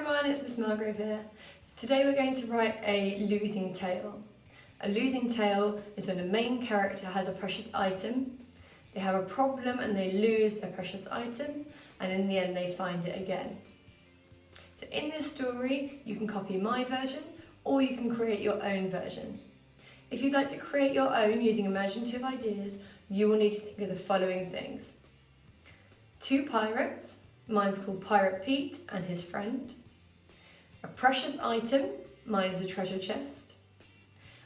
everyone, it's Miss Margrove here. Today we're going to write a losing tale. A losing tale is when the main character has a precious item, they have a problem and they lose their precious item, and in the end they find it again. So in this story you can copy my version or you can create your own version. If you'd like to create your own using imaginative ideas, you will need to think of the following things. 2 pirates. Mine's called Pirate Pete and his friend. A precious item, mine is a treasure chest.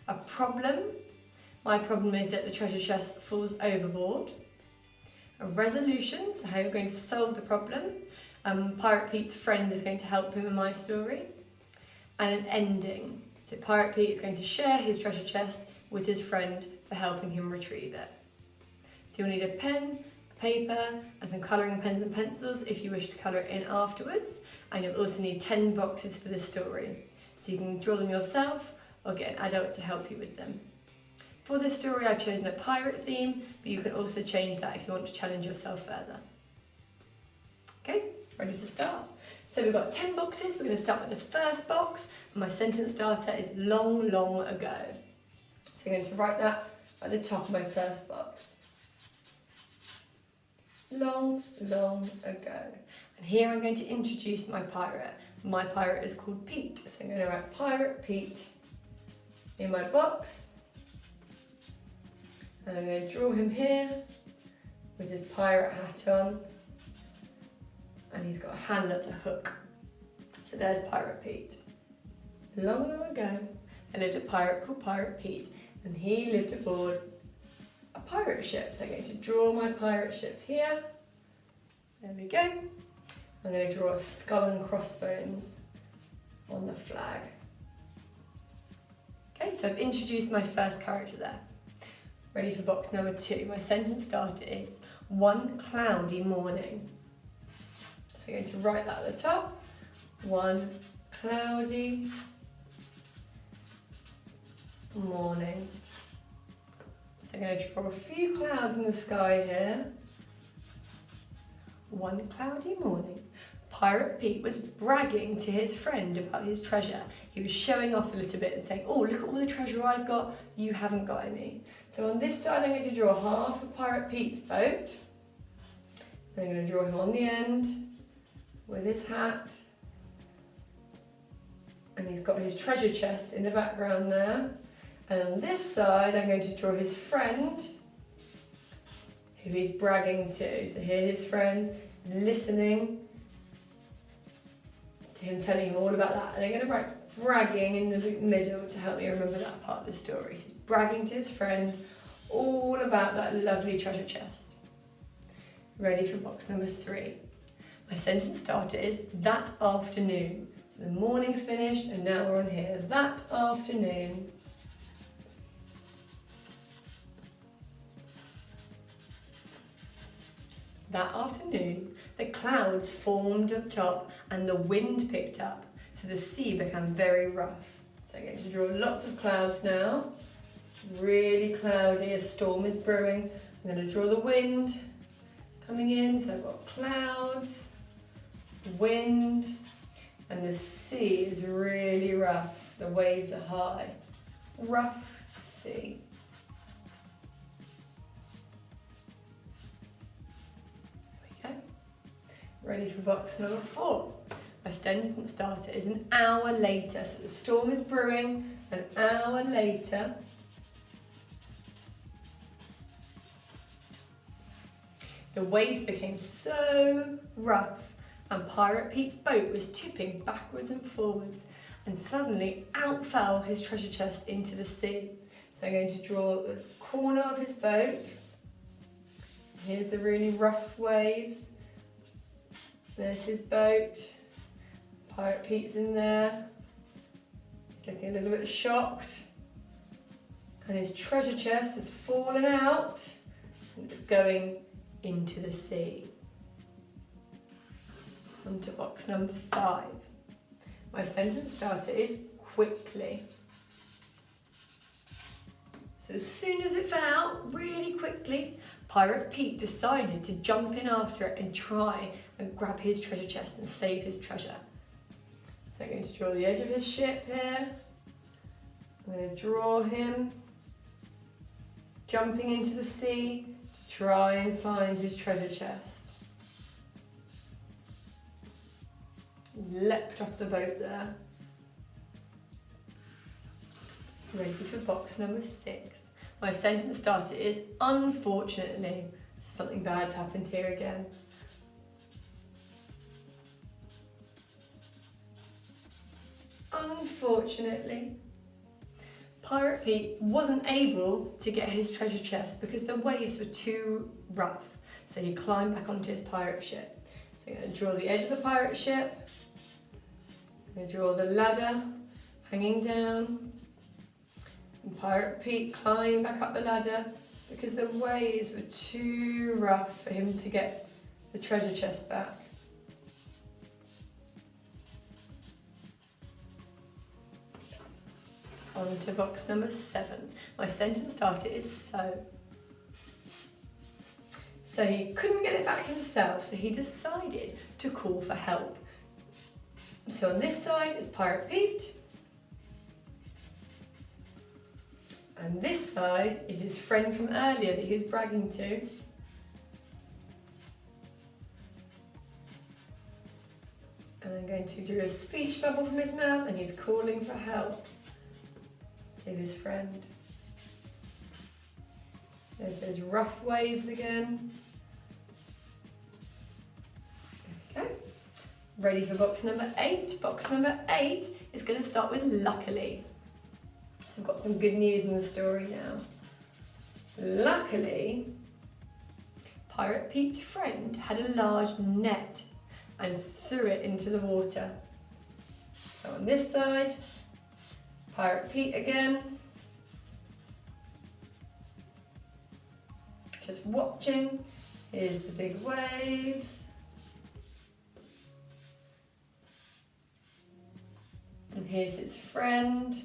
A problem, my problem is that the treasure chest falls overboard. A resolution, so how you're going to solve the problem. Pirate Pete's friend is going to help him in my story. And an ending, so Pirate Pete is going to share his treasure chest with his friend for helping him retrieve it. So you'll need a pen, paper and some colouring pens and pencils if you wish to colour it in afterwards, and you'll also need 10 boxes for this story, so you can draw them yourself or get an adult to help you with them. For this story I've chosen a pirate theme, but you can also change that if you want to challenge yourself further. Okay, ready to start? So we've got 10 boxes, we're going to start with the first box, and my sentence starter is long, long ago. So I'm going to write that at the top of my first box. Long, long ago. And here I'm going to introduce my pirate. My pirate is called Pete, so I'm going to write Pirate Pete in my box. And I'm going to draw him here with his pirate hat on. And he's got a hand that's a hook. So there's Pirate Pete. Long, long ago, there lived a pirate called Pirate Pete, and he lived aboard a pirate ship. So I'm going to draw my pirate ship here. There we go. I'm going to draw a skull and crossbones on the flag. Okay, so I've introduced my first character there. Ready for box number 2. My sentence starter is one cloudy morning. So I'm going to write that at the top. One cloudy morning. So I'm going to draw a few clouds in the sky here. One cloudy morning, Pirate Pete was bragging to his friend about his treasure. He was showing off a little bit and saying, oh, look at all the treasure I've got, you haven't got any. So on this side I'm going to draw half of Pirate Pete's boat. I'm going to draw him on the end with his hat. And he's got his treasure chest in the background there. And on this side, I'm going to draw his friend, who he's bragging to. So here his friend is listening to him telling him all about that. And I'm going to write bragging in the middle to help me remember that part of the story. So he's bragging to his friend all about that lovely treasure chest. Ready for box number 3. My sentence starter is that afternoon. So the morning's finished and now we're on here. That afternoon. That afternoon, the clouds formed up top and the wind picked up, so the sea became very rough. So I'm going to draw lots of clouds now. Really cloudy, a storm is brewing. I'm going to draw the wind coming in, so I've got clouds, wind, and the sea is really rough. The waves are high. Rough sea. Ready for box number 4. My sentence starter is an hour later. So the storm is brewing. An hour later, the waves became so rough and Pirate Pete's boat was tipping backwards and forwards, and suddenly out fell his treasure chest into the sea. So I'm going to draw the corner of his boat. Here's the really rough waves. There's his boat. Pirate Pete's in there. He's looking a little bit shocked. And his treasure chest has fallen out and it's going into the sea. On to box number 5. My sentence starter is quickly. So as soon as it fell out, really quickly, Pirate Pete decided to jump in after it and try and grab his treasure chest and save his treasure. So I'm going to draw the edge of his ship here. I'm going to draw him jumping into the sea to try and find his treasure chest. He's leapt off the boat there. Ready for box number 6. My sentence starter is unfortunately. Something bad's happened here again. Unfortunately, Pirate Pete wasn't able to get his treasure chest because the waves were too rough. So he climbed back onto his pirate ship. So I'm going to draw the edge of the pirate ship. I'm going to draw the ladder hanging down. And Pirate Pete climbed back up the ladder because the waves were too rough for him to get the treasure chest back. On to box number 7. My sentence starter is so. So he couldn't get it back himself, so he decided to call for help. So on this side is Pirate Pete. And this side is his friend from earlier that he was bragging to. And I'm going to do a speech bubble from his mouth, and he's calling for help to his friend. There's those rough waves again. There we go. Ready for box number 8. Box number 8 is going to start with luckily. So I've got some good news in the story now. Luckily, Pirate Pete's friend had a large net and threw it into the water. So on this side, Pirate Pete again, just watching. Here's the big waves. And here's his friend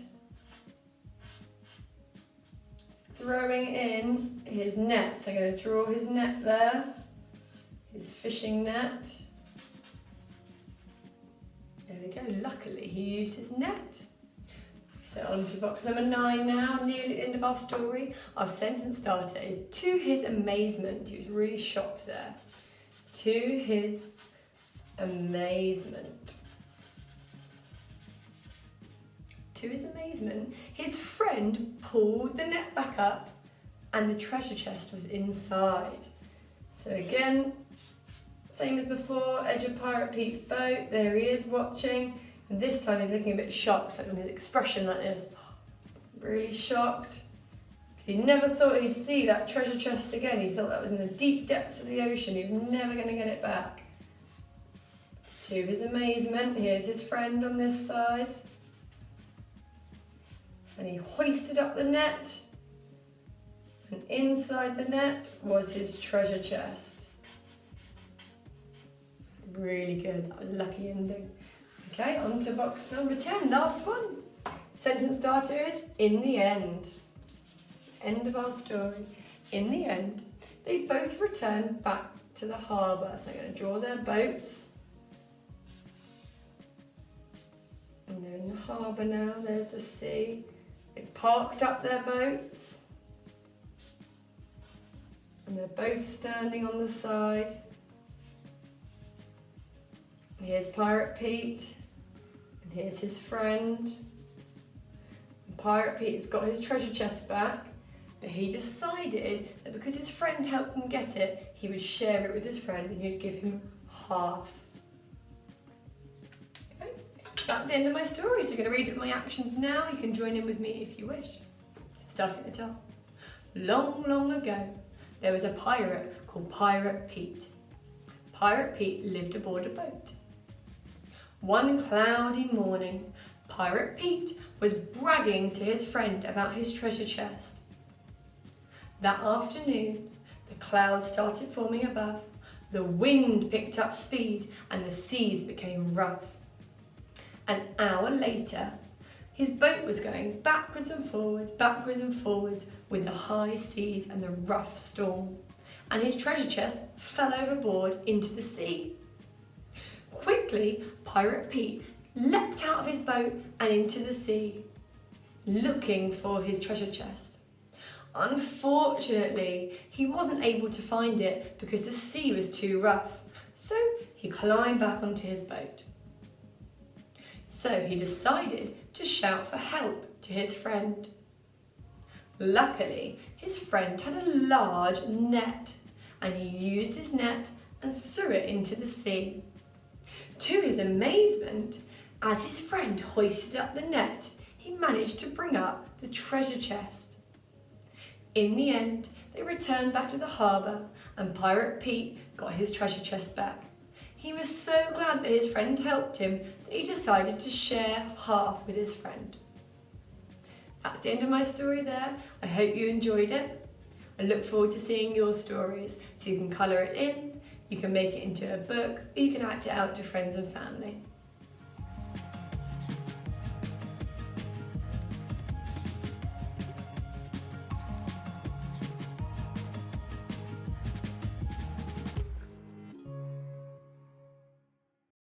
throwing in his net. So I'm going to draw his net there, his fishing net. There we go, luckily he used his net. So on to box number 9 now, nearly at the end of our story. Our sentence starter is to his amazement. He was really shocked there. To his amazement. To his amazement, his friend pulled the net back up and the treasure chest was inside. So again, same as before, edge of Pirate Pete's boat. There he is watching. And this time he's looking a bit shocked, like with his expression like this. Really shocked. He never thought he'd see that treasure chest again. He thought that was in the deep depths of the ocean. He was never going to get it back. To his amazement, here's his friend on this side. And he hoisted up the net. And inside the net was his treasure chest. Really good. That was a lucky ending. Okay, on to box number 10, last one. Sentence starter is in the end. End of our story. In the end, they both returned back to the harbour. So I'm going to draw their boats. And they're in the harbour now, there's the sea. They've parked up their boats. And they're both standing on the side. Here's Pirate Pete. And here's his friend. And Pirate Pete has got his treasure chest back, but he decided that because his friend helped him get it, he would share it with his friend and he'd give him half. Okay, that's the end of my story. So I'm going to read it my actions now. You can join in with me if you wish. Starting at the top. Long, long ago, there was a pirate called Pirate Pete. Pirate Pete lived aboard a boat. One cloudy morning, Pirate Pete was bragging to his friend about his treasure chest. That afternoon, the clouds started forming above, the wind picked up speed, and the seas became rough. An hour later, his boat was going backwards and forwards with the high seas and the rough storm, and his treasure chest fell overboard into the sea. Quickly, Pirate Pete leapt out of his boat and into the sea, looking for his treasure chest. Unfortunately, he wasn't able to find it because the sea was too rough, so he climbed back onto his boat. So he decided to shout for help to his friend. Luckily, his friend had a large net, and he used his net and threw it into the sea. To his amazement, as his friend hoisted up the net, he managed to bring up the treasure chest. In the end, they returned back to the harbour and Pirate Pete got his treasure chest back. He was so glad that his friend helped him that he decided to share half with his friend. That's the end of my story there. I hope you enjoyed it. I look forward to seeing your stories, so you can colour it in, you can make it into a book, or you can act it out to friends and family.